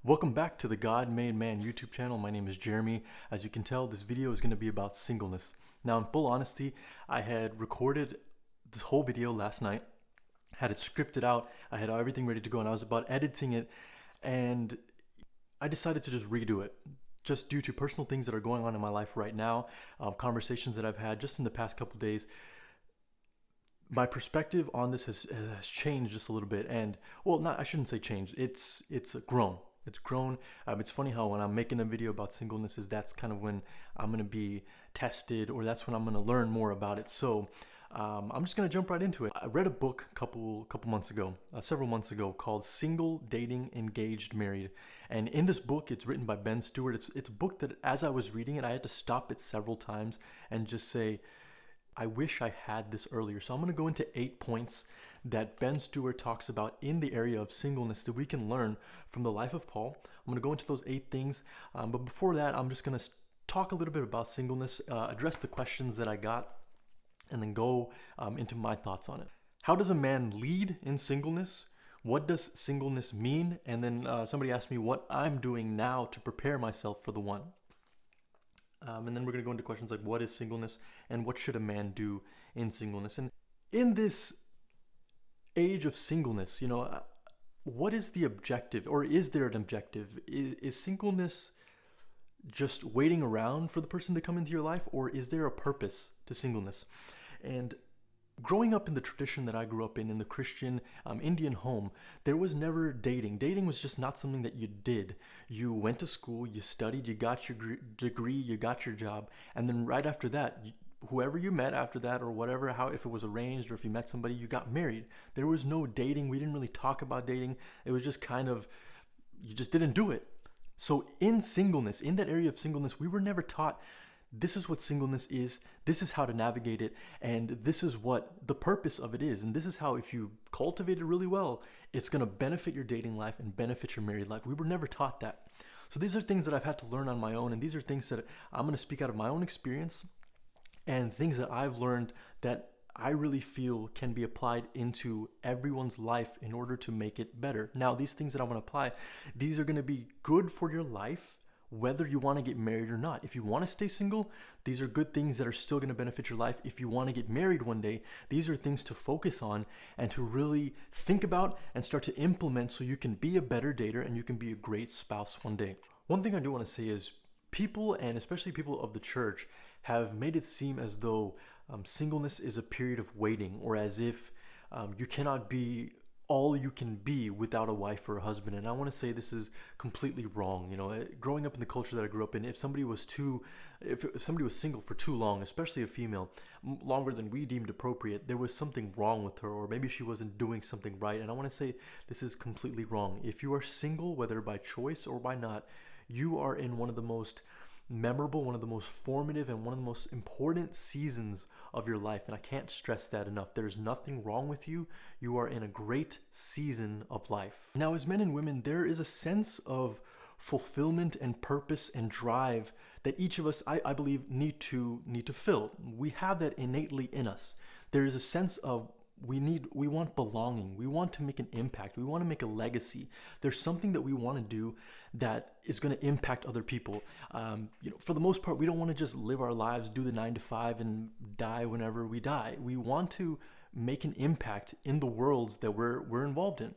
Welcome back to the God Made Man YouTube channel. My name is Jeremy. As you can tell, this video is going to be about singleness. Now, in full honesty, I had recorded this whole video last night, had it scripted out, I had everything ready to go, and I was about editing it, and I decided to just redo it, just due to personal things that are going on in my life right now, conversations that I've had just in the past couple days. My perspective on this has changed just a little bit, and well, I shouldn't say changed. It's grown. It's grown. It's funny how when I'm making a video about singleness, that's kind of when I'm going to be tested, or that's when I'm going to learn more about it. So I'm just going to jump right into it. I read a book a couple months ago, several months ago, called Single, Dating, Engaged, Married. And in this book, it's written by Ben Stewart. It's a book that as I was reading it, I had to stop it several times and just say, I wish I had this earlier. So I'm going to go into 8 points that Ben Stewart talks about in the area of singleness that we can learn from the life of Paul. I'm going to go into those 8 things. But before that, I'm just going to talk a little bit about singleness, address the questions that I got, and then go into my thoughts on it. How does a man lead in singleness? What does singleness mean? And then somebody asked me what I'm doing now to prepare myself for the one. And then we're going to go into questions like what is singleness and what should a man do in singleness? And in this age of singleness, what is the objective, or is there an objective? Is singleness just waiting around for the person to come into your life, or is there a purpose to singleness? And growing up in the tradition that I grew up in the Christian Indian home, there was never dating. Dating was just not something that you did. You went to school, you studied, you got your degree, you got your job, and then right after that, whoever you met after that, or whatever, if it was arranged or if you met somebody, you got married. There was no dating. We didn't really talk about dating. It was just kind of, you just didn't do it. So in singleness, in that area of singleness, we were never taught this is what singleness is, this is how to navigate it, and this is what the purpose of it is. And this is how, if you cultivate it really well, it's going to benefit your dating life and benefit your married life. We were never taught that. So these are things that I've had to learn on my own, and these are things that I'm going to speak out of my own experience and things that I've learned that I really feel can be applied into everyone's life in order to make it better. Now, these things that I want to apply, these are going to be good for your life, whether you want to get married or not. If you want to stay single, these are good things that are still going to benefit your life. If you want to get married one day, these are things to focus on and to really think about and start to implement so you can be a better dater and you can be a great spouse one day. One thing I do want to say is people, and especially people of the church, have made it seem as though singleness is a period of waiting, or as if you cannot be all you can be without a wife or a husband. And I want to say this is completely wrong. Growing up in the culture that I grew up in, if somebody was single for too long, especially a female, longer than we deemed appropriate, there was something wrong with her, or maybe she wasn't doing something right. And I want to say this is completely wrong. If you are single, whether by choice or by not, you are in one of the most memorable, one of the most formative, and one of the most important seasons of your life. And I can't stress that enough. There's nothing wrong with you. You are in a great season of life. Now, as men and women, there is a sense of fulfillment and purpose and drive that each of us, I believe, need to fill. We have that innately in us. There is a sense of we want belonging. We want to make an impact. We want to make a legacy. There's something that we want to do that is going to impact other people. For the most part, we don't want to just live our lives, do the 9 to 5 and die whenever we die. We want to make an impact in the worlds that we're involved in.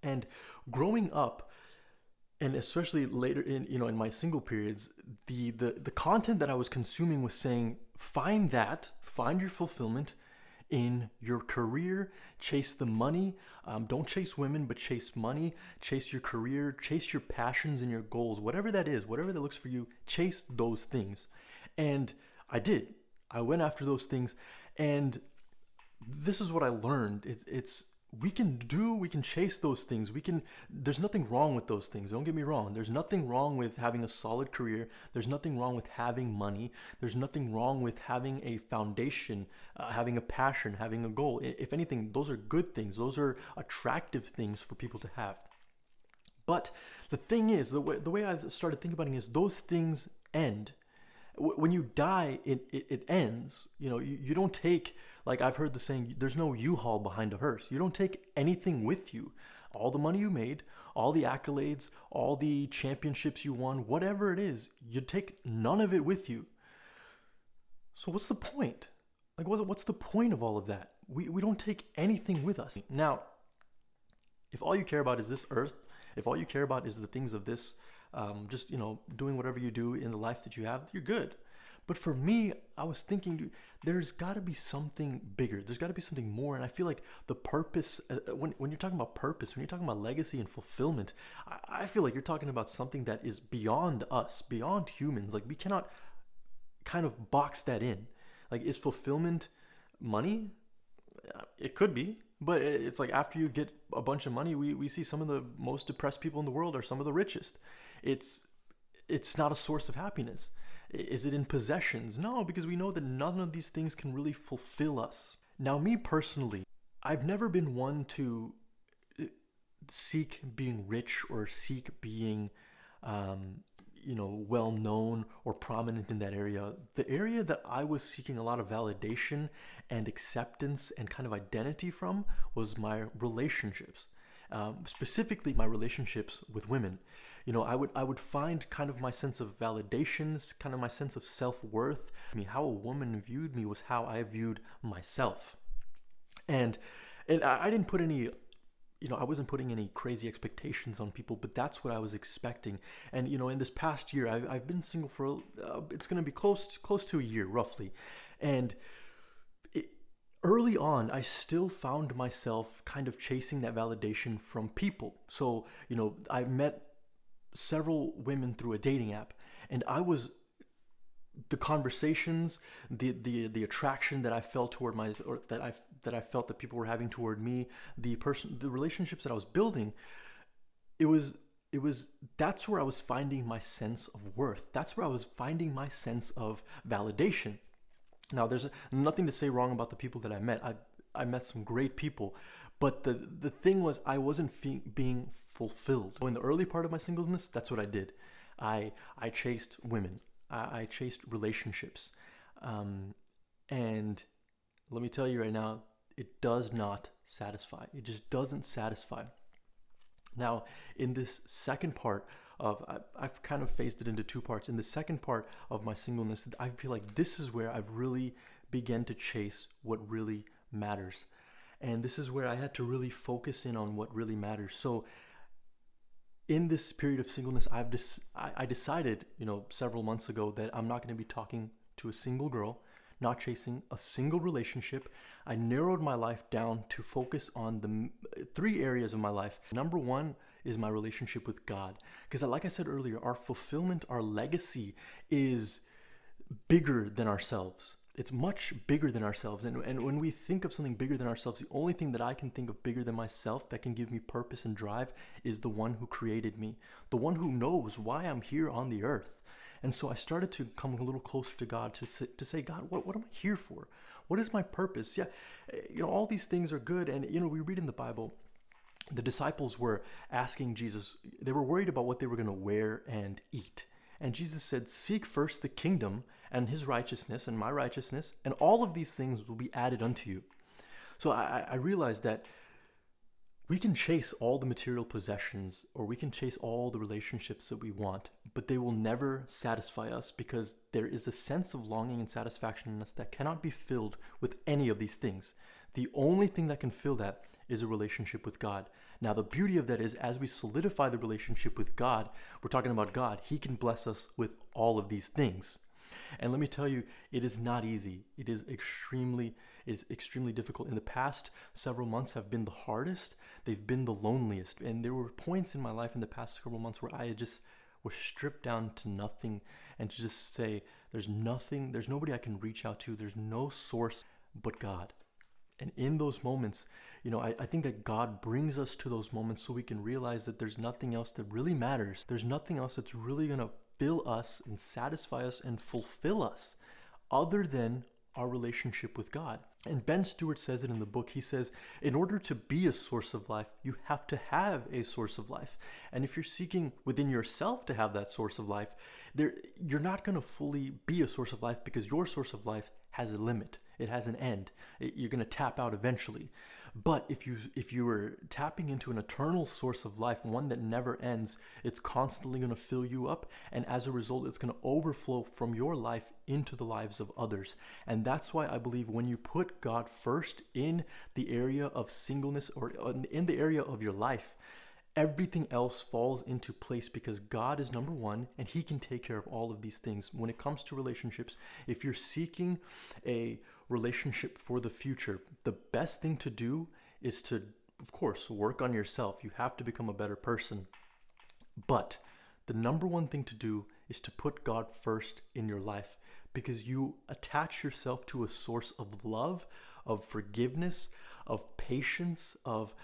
And growing up, and especially later in my single periods, the content that I was consuming was saying, find your fulfillment in your career, chase the money. Don't chase women, but chase money, chase your career, chase your passions and your goals, whatever that is, whatever that looks for you, chase those things. And I did. I went after those things, and this is what I learned. We can chase those things. There's nothing wrong with those things. Don't get me wrong. There's nothing wrong with having a solid career. There's nothing wrong with having money. There's nothing wrong with having a foundation, having a passion, having a goal. If anything, those are good things. Those are attractive things for people to have. But the thing is, the way I started thinking about it is those things end. When you die, it ends. You don't take, like I've heard the saying, there's no U-Haul behind a hearse. You don't take anything with you. All the money you made, all the accolades, all the championships you won, whatever it is, you take none of it with you. So what's the point? Like, what's the point of all of that? We don't take anything with us. Now, if all you care about is this earth, if all you care about is the things of this, just, doing whatever you do in the life that you have, you're good. But for me, I was thinking, dude, there's got to be something bigger. There's got to be something more. And I feel like the purpose, when you're talking about purpose, when you're talking about legacy and fulfillment, I feel like you're talking about something that is beyond us, beyond humans. Like, we cannot kind of box that in. Like, is fulfillment money? It could be. But it's like, after you get a bunch of money, we see some of the most depressed people in the world are some of the richest. It's not a source of happiness. Is it in possessions? No, because we know that none of these things can really fulfill us. Now, me personally, I've never been one to seek being rich or seek being, well known or prominent in that area. The area that I was seeking a lot of validation and acceptance and kind of identity from was my relationships, specifically my relationships with women. I would find kind of my sense of validations, kind of my sense of self-worth. I mean, how a woman viewed me was how I viewed myself. And I didn't put any, I wasn't putting any crazy expectations on people, but that's what I was expecting. And, in this past year, I've been single for, it's going to be close to a year, roughly. And early on, I still found myself kind of chasing that validation from people. So, I met several women through a dating app, and the conversations, the attraction that I felt toward that I felt that people were having toward me, the relationships that I was building, that's where I was finding my sense of worth. That's where I was finding my sense of validation. Now, there's nothing to say wrong about the people that I met. I met some great people, but the thing was, I wasn't being fulfilled. So in the early part of my singleness, that's what I did. I chased women. I chased relationships. And let me tell you right now, it does not satisfy. It just doesn't satisfy. Now, in this second part I've kind of phased it into two parts. In the second part of my singleness, I feel like this is where I've really begun to chase what really matters. And this is where I had to really focus in on what really matters. So in this period of singleness, I decided, several months ago, that I'm not going to be talking to a single girl, not chasing a single relationship. I narrowed my life down to focus on the three areas of my life. Number one is my relationship with God. Because like I said earlier, our fulfillment, our legacy is bigger than ourselves. It's much bigger than ourselves. And when we think of something bigger than ourselves, the only thing that I can think of bigger than myself that can give me purpose and drive is the one who created me, the one who knows why I'm here on the earth. And so I started to come a little closer to God to say, God, what am I here for? What is my purpose? Yeah, all these things are good. And, we read in the Bible, the disciples were asking Jesus, they were worried about what they were going to wear and eat. And Jesus said, seek first the kingdom and his righteousness and my righteousness, and all of these things will be added unto you. So I realized that we can chase all the material possessions, or we can chase all the relationships that we want, but they will never satisfy us, because there is a sense of longing and satisfaction in us that cannot be filled with any of these things. The only thing that can fill that is a relationship with God. Now, the beauty of that is, as we solidify the relationship with God, we're talking about God, he can bless us with all of these things. And let me tell you, it is not easy. It is extremely difficult. In the past, several months have been the hardest. They've been the loneliest. And there were points in my life in the past several months where I just was stripped down to nothing, and to just say, there's nobody I can reach out to. There's no source but God. And in those moments, I think that God brings us to those moments so we can realize that there's nothing else that really matters. There's nothing else that's really going to fill us and satisfy us and fulfill us other than our relationship with God. And Ben Stewart says it in the book. He says, in order to be a source of life, you have to have a source of life. And if you're seeking within yourself to have that source of life, you're not going to fully be a source of life, because your source of life has a limit. It has an end. You're going to tap out eventually. But if you were tapping into an eternal source of life, one that never ends, it's constantly going to fill you up, and as a result, it's going to overflow from your life into the lives of others. And that's why I believe when you put God first in the area of singleness, or in the area of your life, everything else falls into place, because God is number one and he can take care of all of these things. When it comes to relationships, if you're seeking a relationship for the future, the best thing to do is to, of course, work on yourself. You have to become a better person. But the number one thing to do is to put God first in your life, because you attach yourself to a source of love, of forgiveness, of patience, of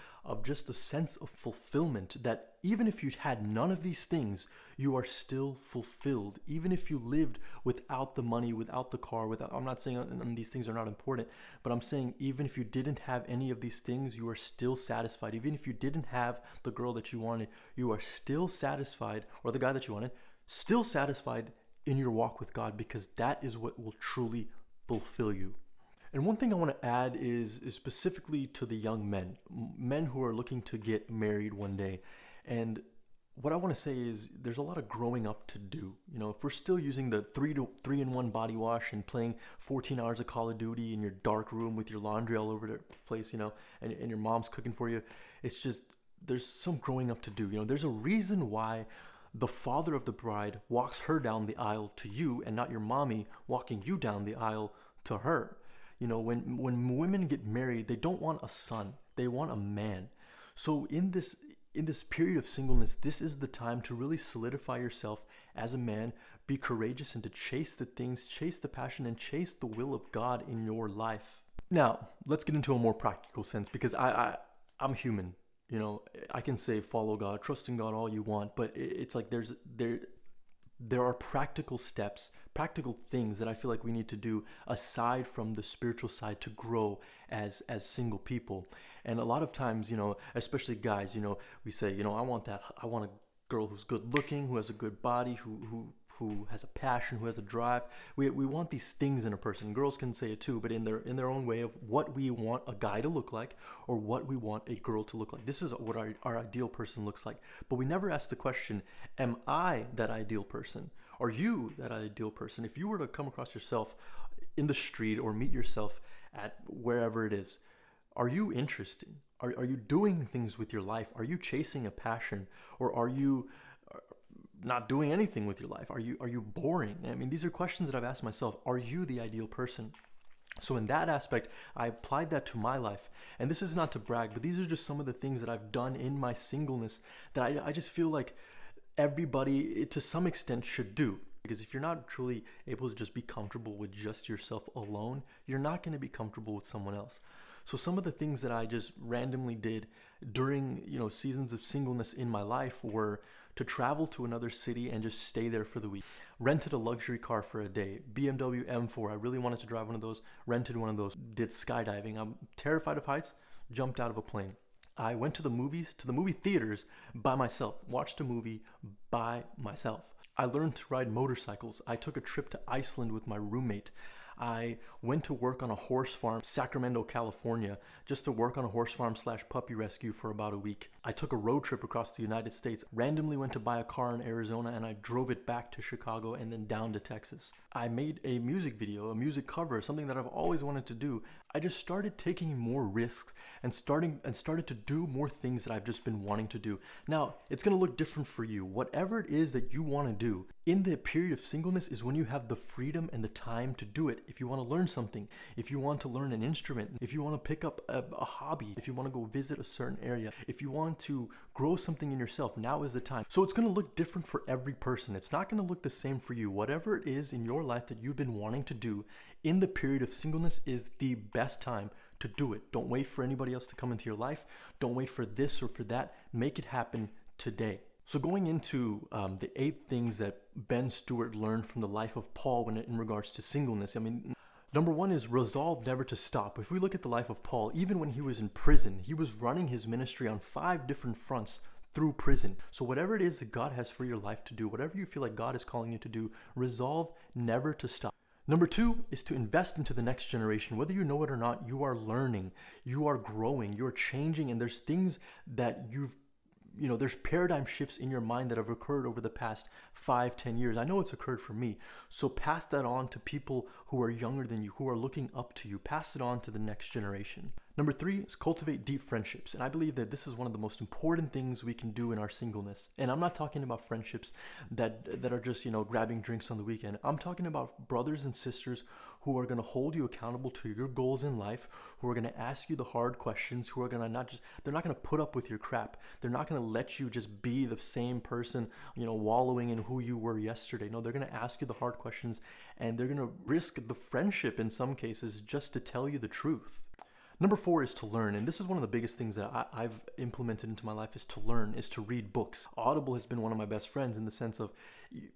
just a sense of fulfillment, that even if you had none of these things, you are still fulfilled. Even if you lived without the money, without the car, I'm not saying these things are not important, but I'm saying even if you didn't have any of these things, you are still satisfied. Even if you didn't have the girl that you wanted, you are still satisfied, or the guy that you wanted, still satisfied in your walk with God, because that is what will truly fulfill you. And one thing I want to add is specifically to the young men who are looking to get married one day. And what I want to say is there's a lot of growing up to do. You know, if we're still using the 3-in-1 body wash and playing 14 hours of Call of Duty in your dark room with your laundry all over the place, you know, and your mom's cooking for you, it's just, there's some growing up to do. You know, there's a reason why the father of the bride walks her down the aisle to you, and not your mommy walking you down the aisle to her. You know, when women get married, they don't want a son, they want a man. So in this period of singleness, this is the time to really solidify yourself as a man, be courageous, and to chase the things, chase the passion, and chase the will of God in your life. Now, let's get into a more practical sense, because I'm human. You know, I can say follow God, trust in God all you want, but it's like there are practical steps, practical things that I feel like we need to do aside from the spiritual side to grow as single people. And a lot of times, you know, especially guys, you know, we say, you know, I want a girl who's good looking, who has a good body, who has a passion, who has a drive. We want these things in a person. Girls can say it too, but in their own way of what we want a guy to look like, or what we want a girl to look like. This is what our ideal person looks like. But we never ask the question, am I that ideal person? Are you that ideal person? If you were to come across yourself in the street or meet yourself at wherever it is, are you interesting? Are you doing things with your life? Are you chasing a passion? Or are you not doing anything with your life? Are you boring? I mean, these are questions that I've asked myself. Are you the ideal person? So in that aspect, I applied that to my life. And this is not to brag, but these are just some of the things that I've done in my singleness that I just feel like everybody, to some extent, should do. Because if you're not truly able to just be comfortable with just yourself alone, you're not going to be comfortable with someone else. So some of the things that I just randomly did during, you know, seasons of singleness in my life were to travel to another city and just stay there for the week. Rented a luxury car for a day, BMW M4. I really wanted to drive one of those, rented one of those. Did skydiving. I'm terrified of heights, jumped out of a plane. I went to the movie theaters by myself, watched a movie by myself. I learned to ride motorcycles. I took a trip to Iceland with my roommate. I went to work on a horse farm, Sacramento, California, just to work on a horse farm / puppy rescue for about a week. I took a road trip across the United States, randomly went to buy a car in Arizona, and I drove it back to Chicago and then down to Texas. I made a music video, a music cover, something that I've always wanted to do. I just started taking more risks and started to do more things that I've just been wanting to do. Now, it's going to look different for you. Whatever it is that you want to do, in the period of singleness is when you have the freedom and the time to do it. If you want to learn something, if you want to learn an instrument, if you want to pick up a hobby, if you want to go visit a certain area, if you want to grow something in yourself, now is the time. So it's going to look different for every person. It's not going to look the same for you. Whatever it is in your life that you've been wanting to do in the period of singleness is the best time to do it. Don't wait for anybody else to come into your life. Don't wait for this or for that. Make it happen today. So going into the 8 things that Ben Stewart learned from the life of Paul in regards to singleness. I mean, number 1 is resolve never to stop. If we look at the life of Paul, even when he was in prison, he was running his ministry on 5 different fronts through prison. So whatever it is that God has for your life to do, whatever you feel like God is calling you to do, resolve never to stop. Number two is to invest into the next generation. Whether you know it or not, you are learning, you are growing, you're changing, and there's things that there's paradigm shifts in your mind that have occurred over the past 5-10 years. I know it's occurred for me. So pass that on to people who are younger than you, who are looking up to you. Pass it on to the next generation. Number three is cultivate deep friendships. And I believe that this is one of the most important things we can do in our singleness. And I'm not talking about friendships that are just, grabbing drinks on the weekend. I'm talking about brothers and sisters who are going to hold you accountable to your goals in life, who are going to ask you the hard questions, who are going to they're not going to put up with your crap. They're not going to let you just be the same person, wallowing in who you were yesterday. No, they're going to ask you the hard questions, and they're going to risk the friendship in some cases just to tell you the truth. Number four is to learn, and this is one of the biggest things that I've implemented into my life is to learn, is to read books. Audible has been one of my best friends in the sense of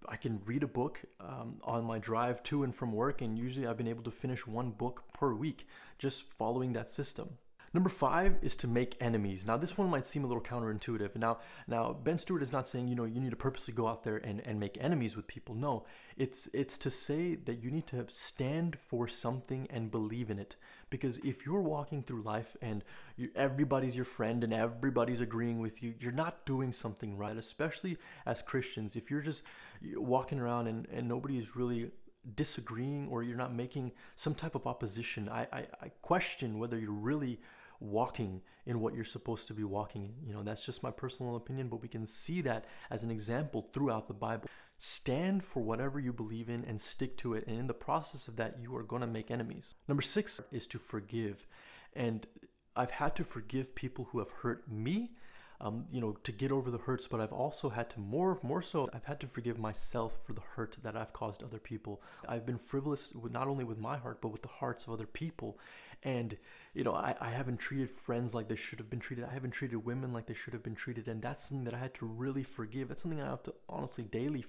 I can read a book on my drive to and from work, and usually I've been able to finish one book per week just following that system. Number five is to make enemies. Now, this one might seem a little counterintuitive. Now, Ben Stewart is not saying, you need to purposely go out there and make enemies with people. No, it's to say that you need to stand for something and believe in it. Because if you're walking through life and everybody's your friend and everybody's agreeing with you, you're not doing something right, especially as Christians. If you're just walking around and nobody is really disagreeing, or you're not making some type of opposition, I question whether you're really walking in what you're supposed to be walking in. That's just my personal opinion, but we can see that as an example throughout the Bible. Stand for whatever you believe in and stick to it, and in the process of that, you are going to make enemies. Number six is to forgive, and I've had to forgive people who have hurt me, to get over the hurts, but I've also had to more so, I've had to forgive myself for the hurt that I've caused other people. I've been frivolous not only with my heart, but with the hearts of other people. And, I haven't treated friends like they should have been treated. I haven't treated women like they should have been treated. And that's something that I had to really forgive. That's something I have to honestly daily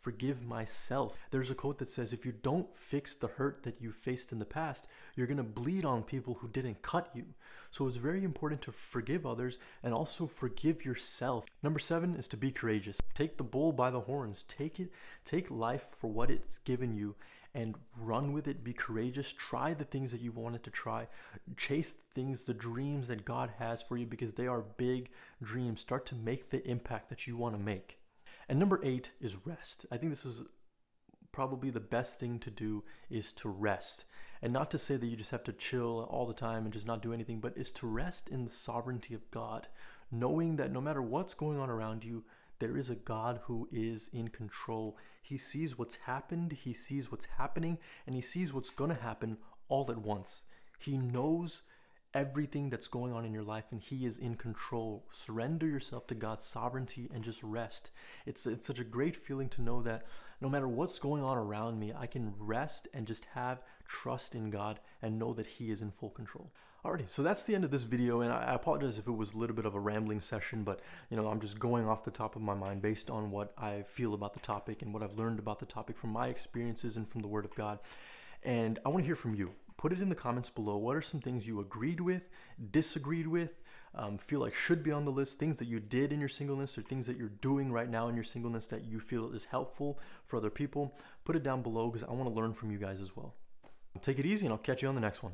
forgive myself. There's a quote that says, if you don't fix the hurt that you faced in the past, you're going to bleed on people who didn't cut you. So it's very important to forgive others and also forgive yourself. Number seven is to be courageous. Take the bull by the horns. Take life for what it's given you and run with it. Be courageous. Try the things that you've wanted to try. Chase the dreams that God has for you, because they are big dreams. Start to make the impact that you want to make. And number eight is rest. I think this is probably the best thing to do, is to rest. And not to say that you just have to chill all the time and just not do anything, but is to rest in the sovereignty of God, knowing that no matter what's going on around you, there is a God who is in control. He sees what's happened, he sees what's happening, and he sees what's going to happen all at once. He knows everything that's going on in your life, and he is in control. Surrender yourself to God's sovereignty and just rest. It's such a great feeling to know that no matter what's going on around me, I can rest and just have trust in God and know that he is in full control. Alrighty, so that's the end of this video, and I apologize if it was a little bit of a rambling session, but I'm just going off the top of my mind based on what I feel about the topic and what I've learned about the topic from my experiences and from the Word of God. And I want to hear from you. Put it in the comments below. What are some things you agreed with, disagreed with, feel like should be on the list, things that you did in your singleness or things that you're doing right now in your singleness that you feel is helpful for other people? Put it down below, because I want to learn from you guys as well. Take it easy, and I'll catch you on the next one.